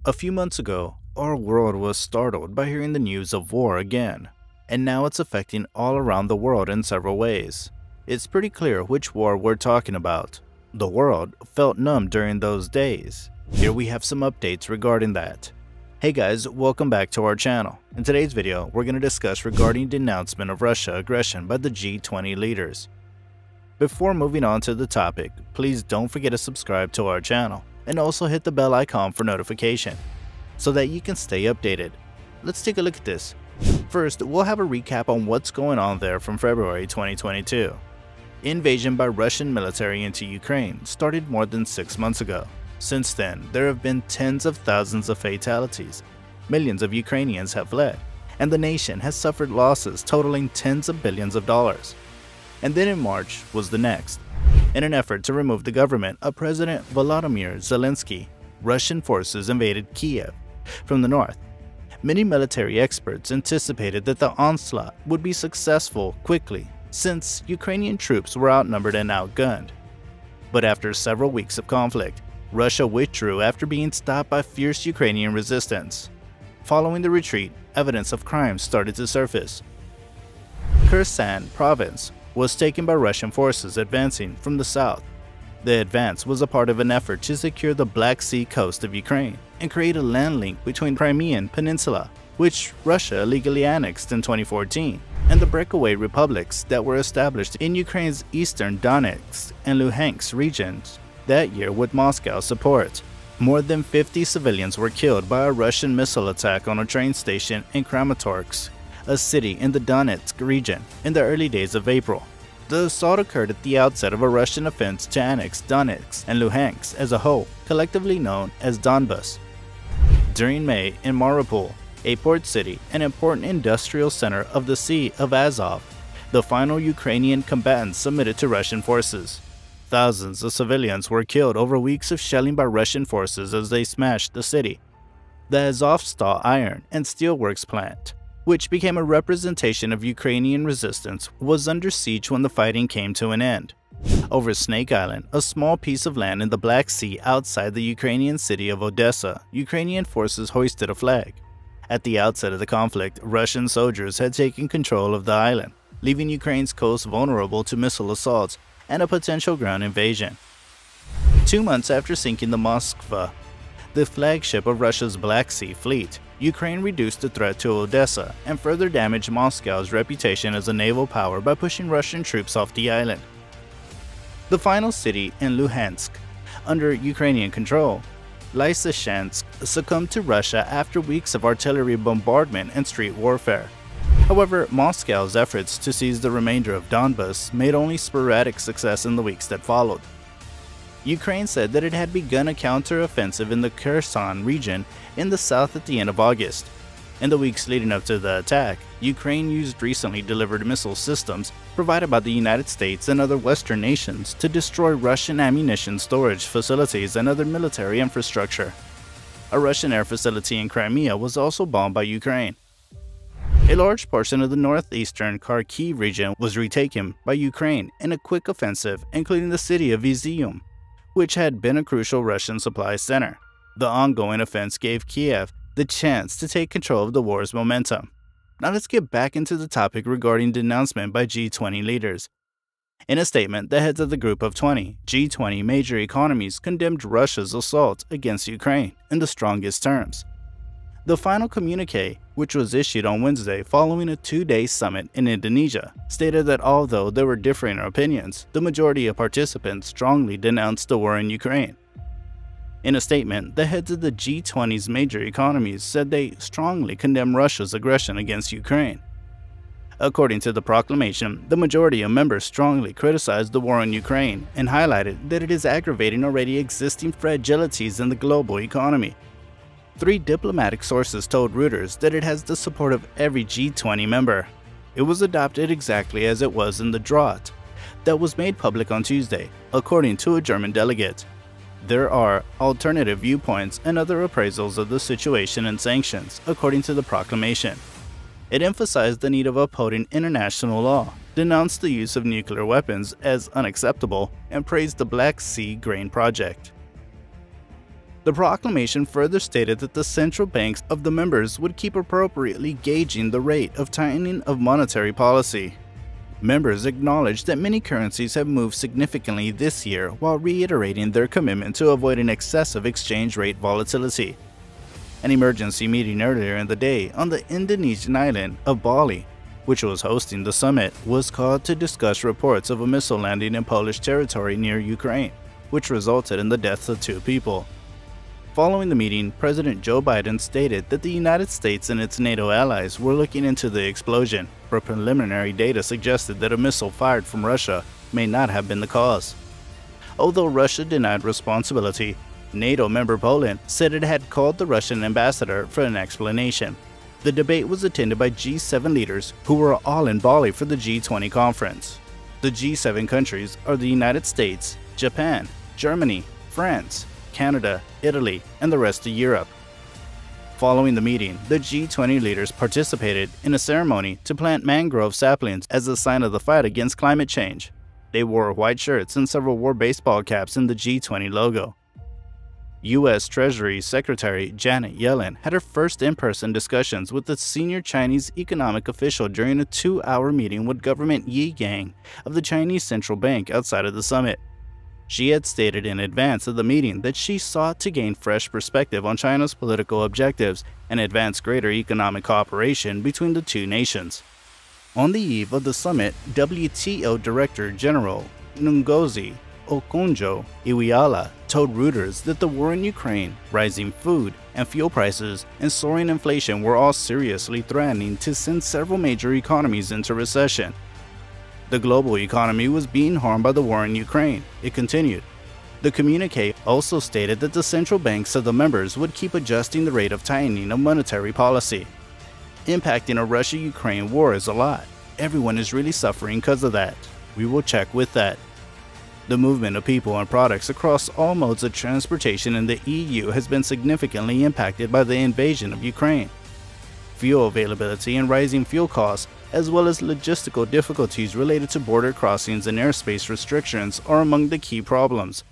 A few months ago, our world was startled by hearing the news of war again, and now it's affecting all around the world in several ways. It's pretty clear which war we're talking about. The world felt numb during those days. Here we have some updates regarding that. Hey guys, welcome back to our channel. In today's video, we're going to discuss regarding denouncement of Russia aggression by the G20 leaders. Before moving on to the topic, please don't forget to subscribe to our channel and also hit the bell icon for notification so that you can stay updated. Let's take a look at this. First, we'll have a recap on what's going on there from February 2022. Invasion by Russian military into Ukraine started more than 6 months ago. Since then, there have been tens of thousands of fatalities. Millions of Ukrainians have fled, and the nation has suffered losses totaling tens of billions of dollars. And then in March was the next. In an effort to remove the government of President Volodymyr Zelensky, Russian forces invaded Kiev from the north. Many military experts anticipated that the onslaught would be successful quickly, since Ukrainian troops were outnumbered and outgunned. But after several weeks of conflict, Russia withdrew after being stopped by fierce Ukrainian resistance. Following the retreat, evidence of crimes started to surface. Kherson province was taken by Russian forces advancing from the south. The advance was a part of an effort to secure the Black Sea coast of Ukraine and create a land link between Crimean Peninsula, which Russia illegally annexed in 2014, and the breakaway republics that were established in Ukraine's eastern Donetsk and Luhansk regions that year with Moscow's support. More than 50 civilians were killed by a Russian missile attack on a train station in Kramatorsk, a city in the Donetsk region, in the early days of April. The assault occurred at the outset of a Russian offense to annex Donetsk and Luhansk as a whole, collectively known as Donbas. During May, in Mariupol, a port city and important industrial center of the Sea of Azov, the final Ukrainian combatants submitted to Russian forces. Thousands of civilians were killed over weeks of shelling by Russian forces as they smashed the city. The Azovstal iron and steelworks plant, which became a representation of Ukrainian resistance, was under siege when the fighting came to an end. Over Snake Island, a small piece of land in the Black Sea outside the Ukrainian city of Odessa, Ukrainian forces hoisted a flag. At the outset of the conflict, Russian soldiers had taken control of the island, leaving Ukraine's coast vulnerable to missile assaults and a potential ground invasion. 2 months after sinking the Moskva, the flagship of Russia's Black Sea fleet, Ukraine reduced the threat to Odessa and further damaged Moscow's reputation as a naval power by pushing Russian troops off the island. The final city in Luhansk, under Ukrainian control, Lysychansk, succumbed to Russia after weeks of artillery bombardment and street warfare. However, Moscow's efforts to seize the remainder of Donbas made only sporadic success in the weeks that followed. Ukraine said that it had begun a counter-offensive in the Kherson region in the south at the end of August. In the weeks leading up to the attack, Ukraine used recently delivered missile systems provided by the United States and other Western nations to destroy Russian ammunition storage facilities and other military infrastructure. A Russian air facility in Crimea was also bombed by Ukraine. A large portion of the northeastern Kharkiv region was retaken by Ukraine in a quick offensive, including the city of Izium, which had been a crucial Russian supply center. The ongoing offense gave Kiev the chance to take control of the war's momentum. Now let's get back into the topic regarding denouncement by G20 leaders. In a statement, the heads of the group of 20 G20 major economies condemned Russia's assault against Ukraine in the strongest terms. The final communique, which was issued on Wednesday following a 2-day summit in Indonesia, stated that although there were differing opinions, the majority of participants strongly denounced the war in Ukraine. In a statement, the heads of the G20's major economies said they strongly condemn Russia's aggression against Ukraine. According to the proclamation, the majority of members strongly criticized the war in Ukraine and highlighted that it is aggravating already existing fragilities in the global economy. 3 diplomatic sources told Reuters that it has the support of every G20 member. It was adopted exactly as it was in the draft that was made public on Tuesday, according to a German delegate. There are alternative viewpoints and other appraisals of the situation and sanctions, according to the proclamation. It emphasized the need of upholding international law, denounced the use of nuclear weapons as unacceptable, and praised the Black Sea grain project. The proclamation further stated that the central banks of the members would keep appropriately gauging the rate of tightening of monetary policy. Members acknowledged that many currencies have moved significantly this year while reiterating their commitment to avoiding excessive exchange rate volatility. An emergency meeting earlier in the day on the Indonesian island of Bali, which was hosting the summit, was called to discuss reports of a missile landing in Polish territory near Ukraine, which resulted in the deaths of 2 people. Following the meeting, President Joe Biden stated that the United States and its NATO allies were looking into the explosion, but preliminary data suggested that a missile fired from Russia may not have been the cause. Although Russia denied responsibility, NATO member Poland said it had called the Russian ambassador for an explanation. The debate was attended by G7 leaders who were all in Bali for the G20 conference. The G7 countries are the United States, Japan, Germany, France, Canada, Italy, and the rest of Europe. Following the meeting, the G20 leaders participated in a ceremony to plant mangrove saplings as a sign of the fight against climate change. They wore white shirts and several wore baseball caps in the G20 logo. U.S. Treasury Secretary Janet Yellen had her first in-person discussions with the senior Chinese economic official during a 2-hour meeting with Government Yi Yang of the Chinese Central Bank outside of the summit. She had stated in advance of the meeting that she sought to gain fresh perspective on China's political objectives and advance greater economic cooperation between the 2 nations. On the eve of the summit, WTO Director General Ngozi Okonjo-Iweala told Reuters that the war in Ukraine, rising food and fuel prices, and soaring inflation were all seriously threatening to send several major economies into recession. The global economy was being harmed by the war in Ukraine, it continued. The communique also stated that the central banks of the members would keep adjusting the rate of tightening of monetary policy. Impacting a Russia-Ukraine war is a lot. Everyone is really suffering because of that. We will check with that. The movement of people and products across all modes of transportation in the EU has been significantly impacted by the invasion of Ukraine. Fuel availability and rising fuel costs, as well as logistical difficulties related to border crossings and airspace restrictions, are among the key problems.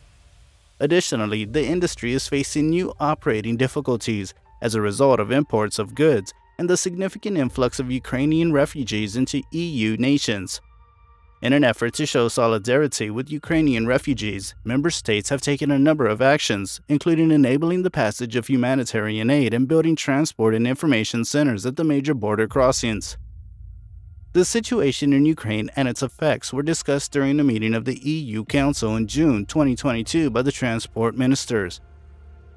Additionally, the industry is facing new operating difficulties as a result of imports of goods and the significant influx of Ukrainian refugees into EU nations. In an effort to show solidarity with Ukrainian refugees, member states have taken a number of actions, including enabling the passage of humanitarian aid and building transport and information centers at the major border crossings. The situation in Ukraine and its effects were discussed during a meeting of the EU Council in June 2022 by the transport ministers.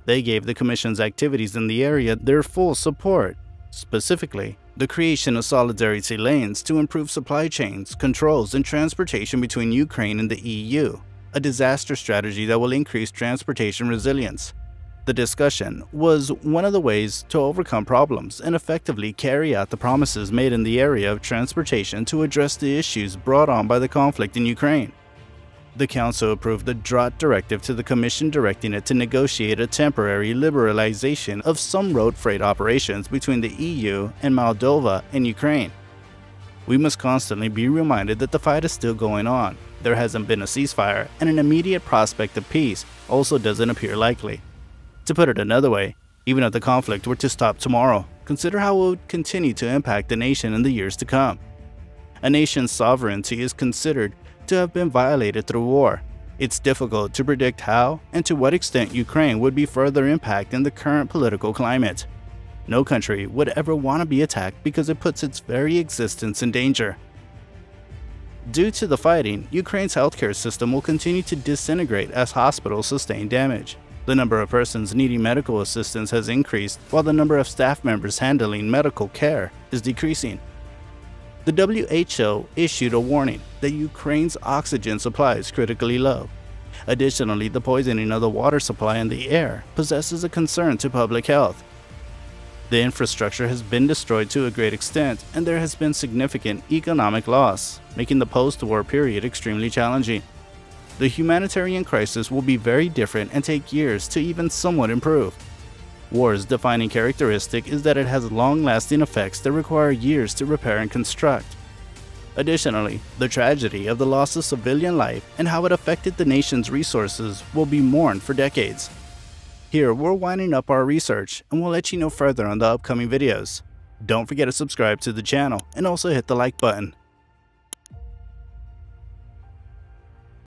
They gave the Commission's activities in the area their full support, specifically the creation of solidarity lanes to improve supply chains, controls, and transportation between Ukraine and the EU, a disaster strategy that will increase transportation resilience. The discussion was one of the ways to overcome problems and effectively carry out the promises made in the area of transportation to address the issues brought on by the conflict in Ukraine. The Council approved the drought directive to the Commission, directing it to negotiate a temporary liberalization of some road freight operations between the EU and Moldova and Ukraine. We must constantly be reminded that the fight is still going on. There hasn't been a ceasefire, and an immediate prospect of peace also doesn't appear likely. To put it another way, even if the conflict were to stop tomorrow, consider how it would continue to impact the nation in the years to come. A nation's sovereignty is considered to have been violated through war. It's difficult to predict how and to what extent Ukraine would be further impacted in the current political climate. No country would ever want to be attacked because it puts its very existence in danger. Due to the fighting, Ukraine's healthcare system will continue to disintegrate as hospitals sustain damage. The number of persons needing medical assistance has increased, while the number of staff members handling medical care is decreasing. The WHO issued a warning that Ukraine's oxygen supply is critically low. Additionally, the poisoning of the water supply and the air possesses a concern to public health. The infrastructure has been destroyed to a great extent, and there has been significant economic loss, making the post-war period extremely challenging. The humanitarian crisis will be very different and take years to even somewhat improve. War's defining characteristic is that it has long-lasting effects that require years to repair and construct. Additionally, the tragedy of the loss of civilian life and how it affected the nation's resources will be mourned for decades. Here, we're winding up our research, and we'll let you know further on the upcoming videos. Don't forget to subscribe to the channel, and also hit the like button.